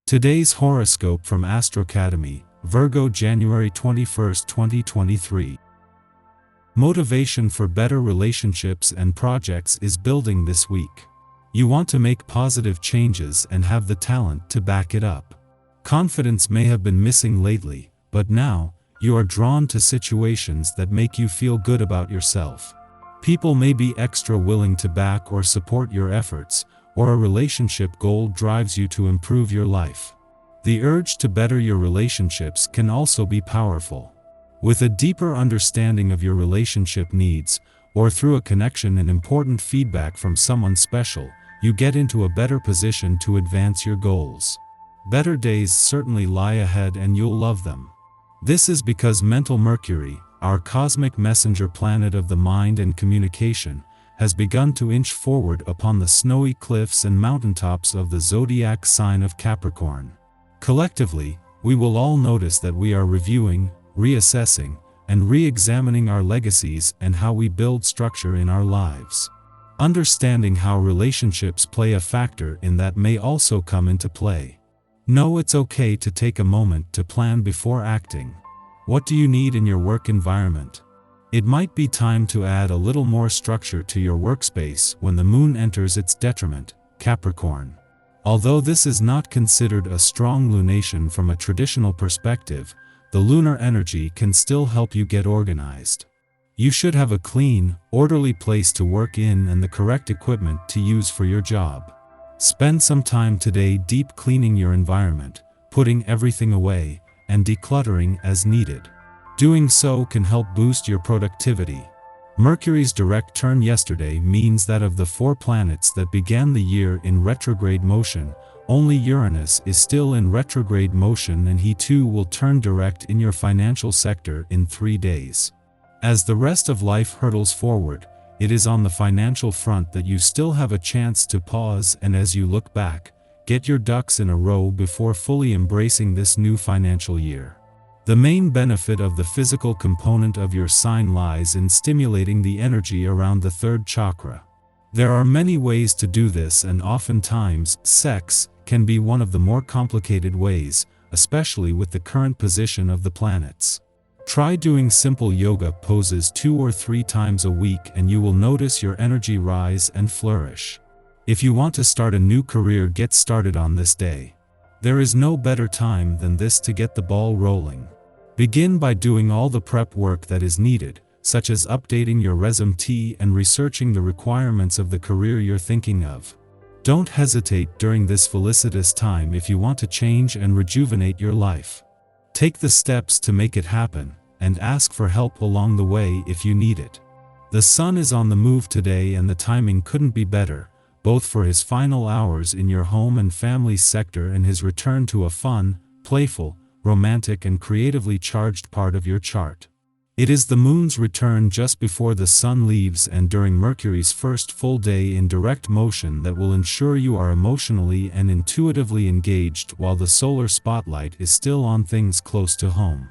Today's horoscope from Astrocademy, Virgo January 21, 2023. Motivation for better relationships and projects is building this week. You want to make positive changes and have the talent to back it up. Confidence may have been missing lately, but now, you are drawn to situations that make you feel good about yourself. People may be extra willing to back or support your efforts, or a relationship goal drives you to improve your life. The urge to better your relationships can also be powerful. With a deeper understanding of your relationship needs, or through a connection and important feedback from someone special, you get into a better position to advance your goals. Better days certainly lie ahead and you'll love them. This is because mental Mercury, our cosmic messenger planet of the mind and communication, has begun to inch forward upon the snowy cliffs and mountaintops of the zodiac sign of Capricorn. Collectively, we will all notice that we are reviewing, reassessing, and re-examining our legacies and how we build structure in our lives. Understanding how relationships play a factor in that may also come into play. Know it's okay to take a moment to plan before acting. What do you need in your work environment? It might be time to add a little more structure to your workspace when the moon enters its detriment, Capricorn. Although this is not considered a strong lunation from a traditional perspective, the lunar energy can still help you get organized. You should have a clean, orderly place to work in and the correct equipment to use for your job. Spend some time today deep cleaning your environment, putting everything away, and decluttering as needed. Doing so can help boost your productivity. Mercury's direct turn yesterday means that of the 4 planets that began the year in retrograde motion, only Uranus is still in retrograde motion, and he too will turn direct in your financial sector in 3 days. As the rest of life hurtles forward, it is on the financial front that you still have a chance to pause, and as you look back, get your ducks in a row before fully embracing this new financial year. The main benefit of the physical component of your sign lies in stimulating the energy around the 3rd chakra. There are many ways to do this, and oftentimes, sex can be one of the more complicated ways, especially with the current position of the planets. Try doing simple yoga poses 2 or 3 times a week and you will notice your energy rise and flourish. If you want to start a new career, get started on this day. There is no better time than this to get the ball rolling. Begin by doing all the prep work that is needed, such as updating your resume and researching the requirements of the career you're thinking of. Don't hesitate during this felicitous time if you want to change and rejuvenate your life. Take the steps to make it happen, and ask for help along the way if you need it. The sun is on the move today and the timing couldn't be better, both for his final hours in your home and family sector and his return to a fun, playful, romantic and creatively charged part of your chart. It is the moon's return just before the sun leaves and during Mercury's first full day in direct motion that will ensure you are emotionally and intuitively engaged while the solar spotlight is still on things close to home.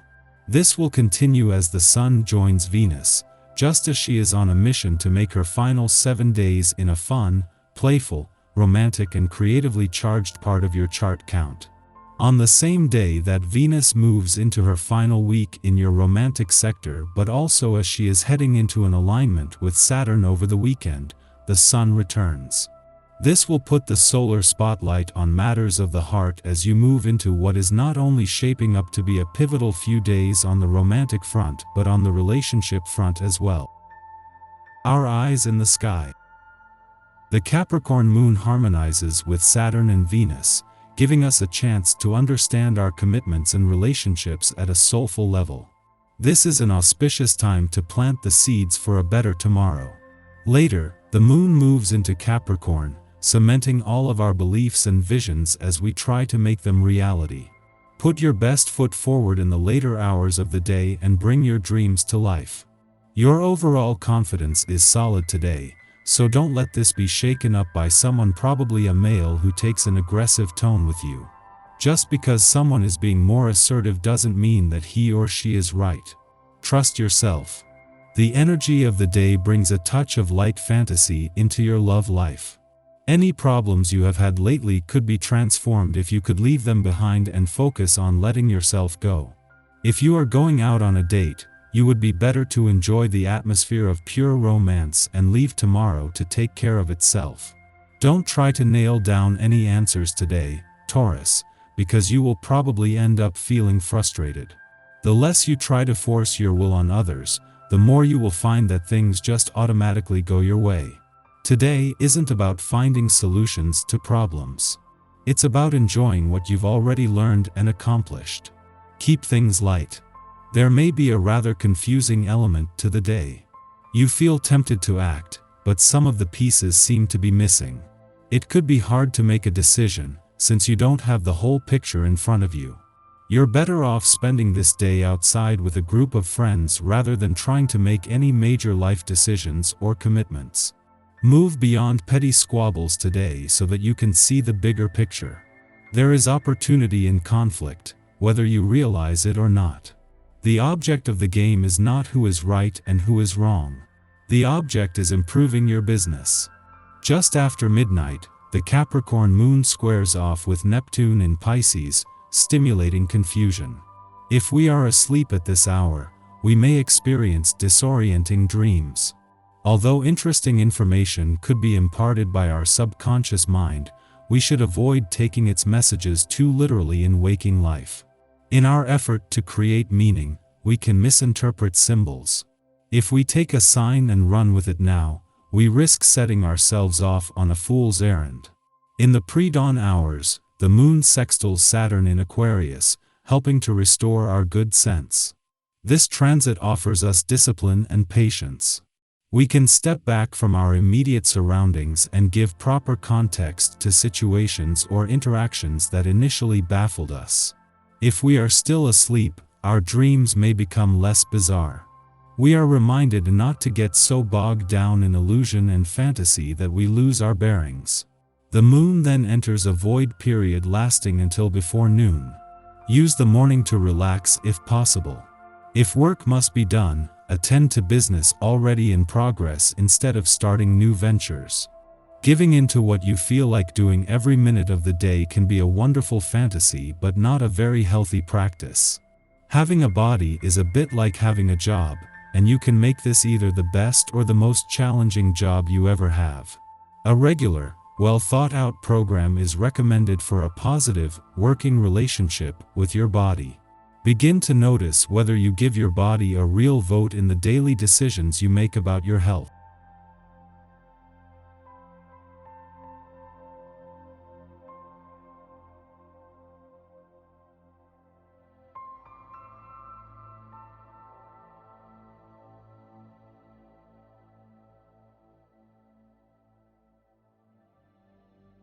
This will continue as the sun joins Venus, just as she is on a mission to make her final 7 days in a fun, playful, romantic and creatively charged part of your chart count. On the same day that Venus moves into her final week in your romantic sector, but also as she is heading into an alignment with Saturn over the weekend, the Sun returns. This will put the solar spotlight on matters of the heart as you move into what is not only shaping up to be a pivotal few days on the romantic front but on the relationship front as well. Our eyes in the sky. The Capricorn moon harmonizes with Saturn and Venus, giving us a chance to understand our commitments and relationships at a soulful level. This is an auspicious time to plant the seeds for a better tomorrow. Later, the moon moves into Capricorn, cementing all of our beliefs and visions as we try to make them reality. Put your best foot forward in the later hours of the day and bring your dreams to life. Your overall confidence is solid today, so don't let this be shaken up by someone, probably a male, who takes an aggressive tone with you. Just because someone is being more assertive doesn't mean that he or she is right. Trust yourself. The energy of the day brings a touch of light fantasy into your love life. Any problems you have had lately could be transformed if you could leave them behind and focus on letting yourself go. If you are going out on a date, you would be better to enjoy the atmosphere of pure romance and leave tomorrow to take care of itself. Don't try to nail down any answers today, Taurus, because you will probably end up feeling frustrated. The less you try to force your will on others, the more you will find that things just automatically go your way. Today isn't about finding solutions to problems. It's about enjoying what you've already learned and accomplished. Keep things light. There may be a rather confusing element to the day. You feel tempted to act, but some of the pieces seem to be missing. It could be hard to make a decision, since you don't have the whole picture in front of you. You're better off spending this day outside with a group of friends rather than trying to make any major life decisions or commitments. Move beyond petty squabbles today so that you can see the bigger picture. There is opportunity in conflict, whether you realize it or not. The object of the game is not who is right and who is wrong. The object is improving your business. Just after midnight, the Capricorn moon squares off with Neptune in Pisces, stimulating confusion. If we are asleep at this hour, we may experience disorienting dreams. Although interesting information could be imparted by our subconscious mind, we should avoid taking its messages too literally in waking life. In our effort to create meaning, we can misinterpret symbols. If we take a sign and run with it now, we risk setting ourselves off on a fool's errand. In the pre-dawn hours, the moon sextiles Saturn in Aquarius, helping to restore our good sense. This transit offers us discipline and patience. We can step back from our immediate surroundings and give proper context to situations or interactions that initially baffled us. If we are still asleep, our dreams may become less bizarre. We are reminded not to get so bogged down in illusion and fantasy that we lose our bearings. The moon then enters a void period lasting until before noon. Use the morning to relax if possible. If work must be done, attend to business already in progress instead of starting new ventures. Giving in to what you feel like doing every minute of the day can be a wonderful fantasy but not a very healthy practice. Having a body is a bit like having a job, and you can make this either the best or the most challenging job you ever have. A regular, well-thought-out program is recommended for a positive, working relationship with your body. Begin to notice whether you give your body a real vote in the daily decisions you make about your health.